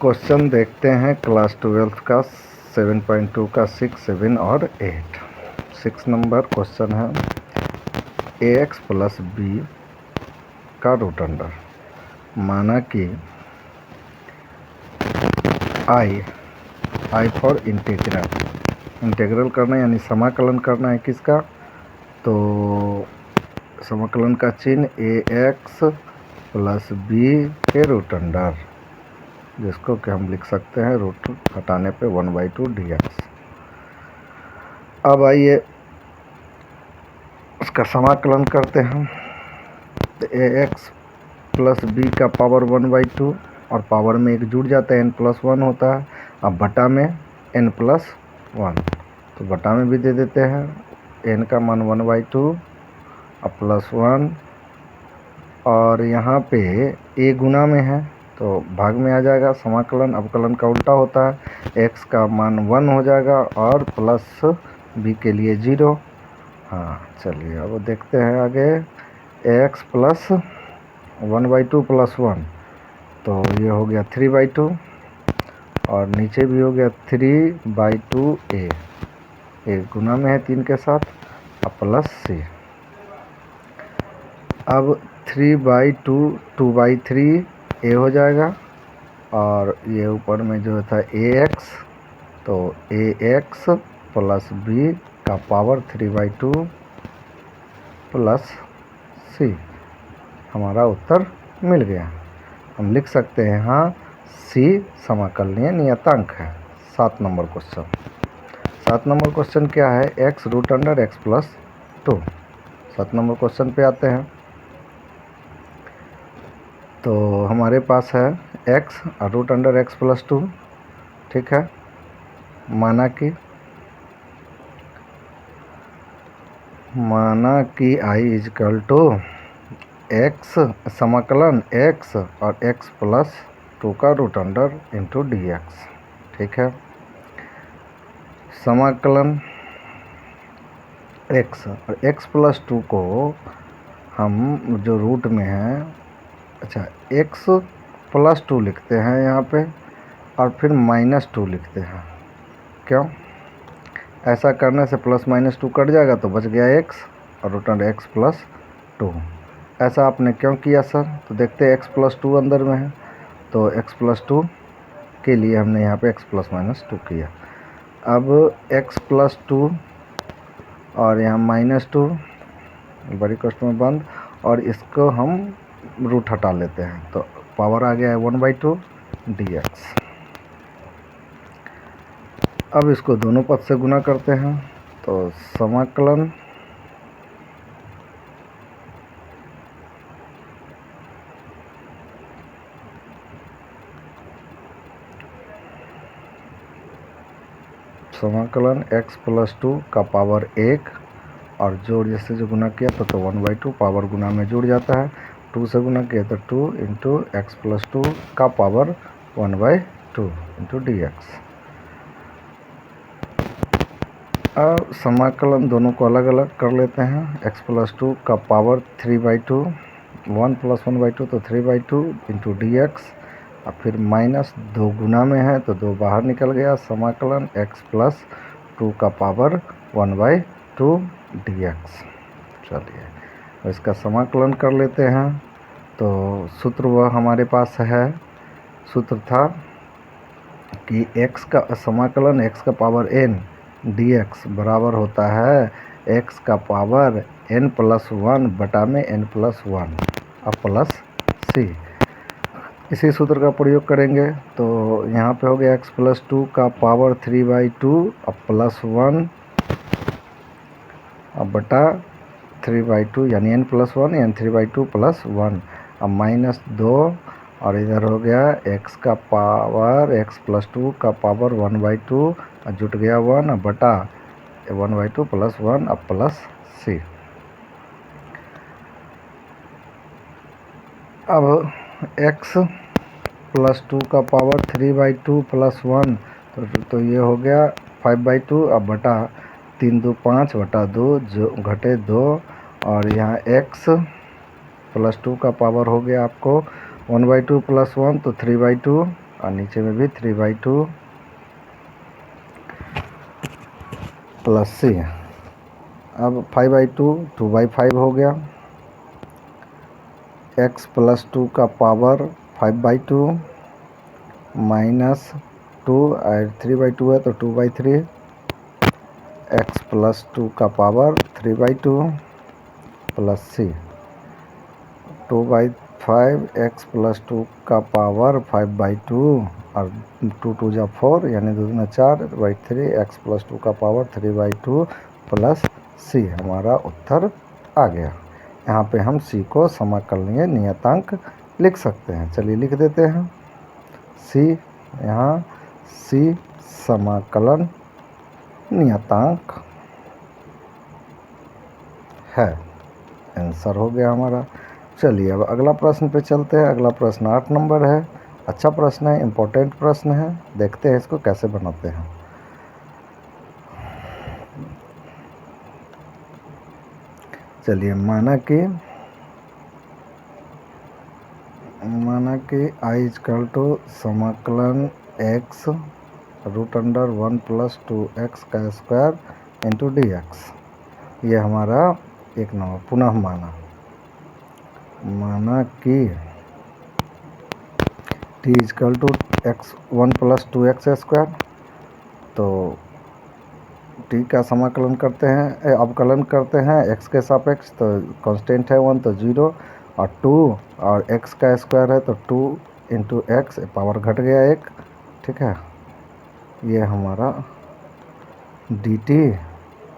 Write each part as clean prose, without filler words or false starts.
Question देखते हैं class 12 का 7.2 का 6, 7 और 8। 6 नंबर क्वेश्चन है ax प्लस b का रूट अंडर। माना कि आई फॉर इंटीग्रल करना है, यानी समाकलन करना है किसका, तो समाकलन का चिन्ह ax प्लस b के रूट अंडर, जिसको कि हम लिख सकते हैं रूट हटाने पे 1/2 dx। अब आइए उसका समाकलन करते हैं। तो ax प्लस b का पावर 1/2 और पावर में एक जुड़ जाता है, n+1 होता है। अब बटा में n+1, तो बटा में भी दे देते हैं, n का मान 1/2 अब +1, और यहाँ पे a गुना में है तो भाग में आ जाएगा। समाकलन अवकलन का उल्टा होता है, x का मान 1 हो जाएगा और प्लस b के लिए 0। हाँ चलिए अब देखते हैं आगे। x प्लस 1/2 + 1, तो ये हो गया 3/2 और नीचे भी हो गया 3/2a, गुना में है 3 के साथ, अब प्लस c। अब 3/2 2/3a हो जाएगा, और ये ऊपर में जो था ax, तो ax प्लस b का पावर 3/2 प्लस c, हमारा उत्तर मिल गया। हम लिख सकते हैं हाँ c समाकलनीय नियतांक है। 7 नंबर क्वेश्चन। 7 नंबर क्वेश्चन क्या है, x root under x plus 2। 7 number question पे आते हैं। तो हमारे पास है x और रूट अंडर x प्लस 2, ठीक है। माना कि i इजकल टू x समाकलन x और x प्लस 2 का रूट अंडर इंटू dx, ठीक है। समाकलन x और x प्लस 2 को हम जो रूट में है, अच्छा x प्लस 2 लिखते हैं यहाँ पे और फिर -2 लिखते हैं। क्यों? ऐसा करने से प्लस -2 कट जाएगा तो बच गया x और रूट अंडर x प्लस 2। ऐसा आपने क्यों किया सर? तो देखते हैं x प्लस 2 अंदर में है, तो x प्लस 2 के लिए हमने यहाँ पे x प्लस -2 किया। अब x प्लस 2 और यहाँ -2 बड़ी कष्ट में बंद, और इसको हम रूट हटा लेते हैं, तो पावर आ गया है 1/2 dx। अब इसको दोनों पद से गुना करते हैं, तो समाकलन x प्लस 2 का पावर 1 और जोड़ जैसे जो गुना किया तो 1/2 पावर गुना में जुड़ जाता है, 2 से गुना किया तो 2 इंटू x प्लस 2 का पावर 1/2 इंटू dx। अब समाकलन दोनों को अलग अलग कर लेते हैं। x प्लस 2 का पावर 3/2, 1 प्लस 1/2 तो 3/2 इंटू dx, और फिर -2 गुना में है तो 2 बाहर निकल गया। समाकलन x प्लस 2 का पावर 1/2 dx। चलिए इसका समाकलन कर लेते हैं। तो सूत्र वह हमारे पास है, सूत्र था कि x का समाकलन x का पावर n dx बराबर होता है x का पावर n+1 बटा में n+1 अब प्लस c। इसी सूत्र का प्रयोग करेंगे तो यहाँ पे हो गया x प्लस 2 का पावर 3/2 अब +1 अब बटा 3/2 यानी n+1 यानी 3/2 + 1 अब -2, और इधर हो गया x का पावर x प्लस 2 का पावर 1/2 जुट गया 1 अब बटा 1/2 + 1 अब प्लस c। अब x प्लस 2 का पावर 3/2 + 1 तो ये हो गया 5/2 अब बटा 3 2 5 बटा 2 जो घटे 2, और यहाँ x प्लस 2 का पावर हो गया आपको 1/2 + 1 तो 3/2 और नीचे में भी 3/2 प्लस सी। अब 5/2 2/5 हो गया। x प्लस 2 का पावर 5/2 माइनस 2 और 3/2 है तो 2/3। x प्लस 2 का पावर 3/2 प्लस सी। 2/5 x प्लस 2 का पावर 5/2 और 2 2 जा 4 यानी 2 दूना 4/3 x प्लस 2 का पावर 3/2 प्लस सी। हमारा उत्तर आ गया। यहाँ पे हम सी को समाकलनीय नियतांक लिख सकते हैं। चलिए लिख देते हैं सी। यहाँ सी समाकलन नियतांक है। आंसर हो गया हमारा। चलिए अब अगला प्रश्न पे चलते हैं। अगला प्रश्न 8 नंबर है। अच्छा प्रश्न है, इम्पोर्टेंट प्रश्न है। देखते हैं इसको कैसे बनाते हैं। चलिए माना कि आई इजकल टू समाकलन x √1 प्लस 2x का स्क्वायर इंटू dx। ये हमारा एक नंबर। पुनः माना कि t equal to x1 plus 2x square. तो t का समाकलन करते हैं, अवकलन करते हैं x के सापेक्ष। तो कांस्टेंट है 1 तो 0 और 2 और x का स्क्वायर है तो 2 इंटू एक्स, पावर घट गया 1। ठीक है, ये हमारा dt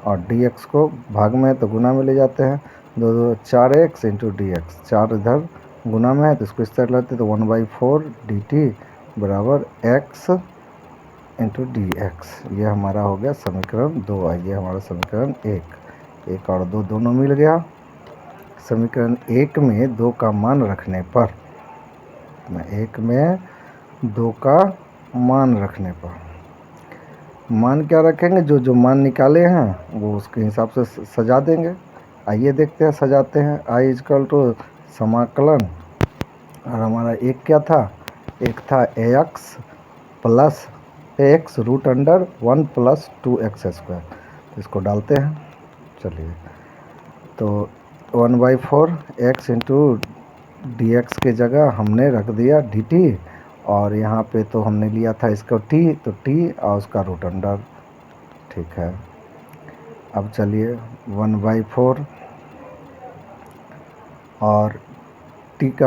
और dx को भाग में तो गुना में ले जाते हैं। 2 2 4x इंटू dx, 4 इधर गुना में है तो इसको इस साइड लाते तो 1/4 dt बराबर x इंटू dx। ये हमारा हो गया समीकरण 2। आइए हमारा समीकरण 1 और 2 दोनों मिल गया। समीकरण 1 में 2 का मान रखने पर, 1 में 2 का मान रखने पर मान क्या रखेंगे, जो मान निकाले हैं वो उसके हिसाब से सजा देंगे। आइए देखते हैं, सजाते हैं। आई इजकल टू समाकलन, और हमारा एक क्या था, एक था ax plus x √1 plus 2x square. इसको डालते हैं। चलिए, तो 1/4 x इंटू dx के जगह हमने रख दिया dt, और यहाँ पे तो हमने लिया था इसको t, तो t और उसका √। ठीक है, अब चलिए 1/4 और t का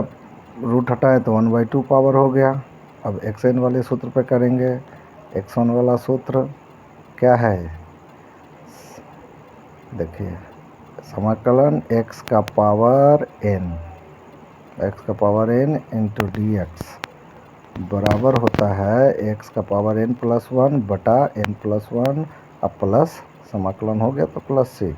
रूट हटाए तो 1/2 पावर हो गया। अब xn वाले सूत्र पे करेंगे। x1 वाला सूत्र क्या है, देखिए, समाकलन x का पावर n इंटू dx बराबर होता है x का पावर n प्लस 1 बटा n प्लस 1। अब प्लस समाकलन हो गया तो प्लस सी।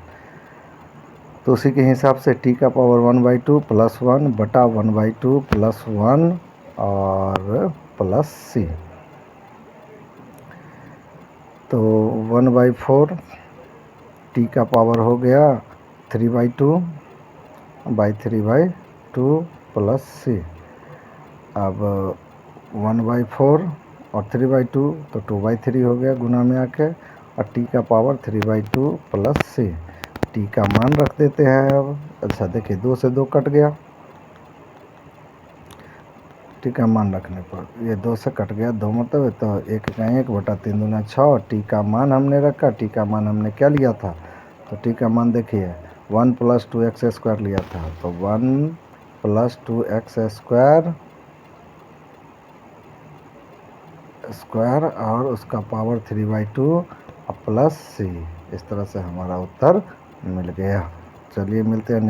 तो उसी के हिसाब से t का पावर 1/2 प्लस 1 बटा 1/2 प्लस 1 और प्लस सी। तो 1/4 t का पावर हो गया 3/2 प्लस सी। अब 1/4 और 3/2 तो 2/3 हो गया गुना में आके, और t का पावर 3/2 प्लस सी। t का मान रख देते हैं अब। अच्छा देखिए, 2 से 2 कट गया, t का मान रखने पर ये 2 से कट गया, 2 मतलब तो 1 बटा 3 दूना 6। t का मान हमने रखा, t का मान हमने क्या लिया था, तो t का मान देखिए 1 प्लस 2x स्क्वायर लिया था। तो 1 प्लस 2x स्क्वायर और उसका पावर 3/2 प्लस सी। इस तरह से हमारा उत्तर मिल गया। चलिए मिलते हैं।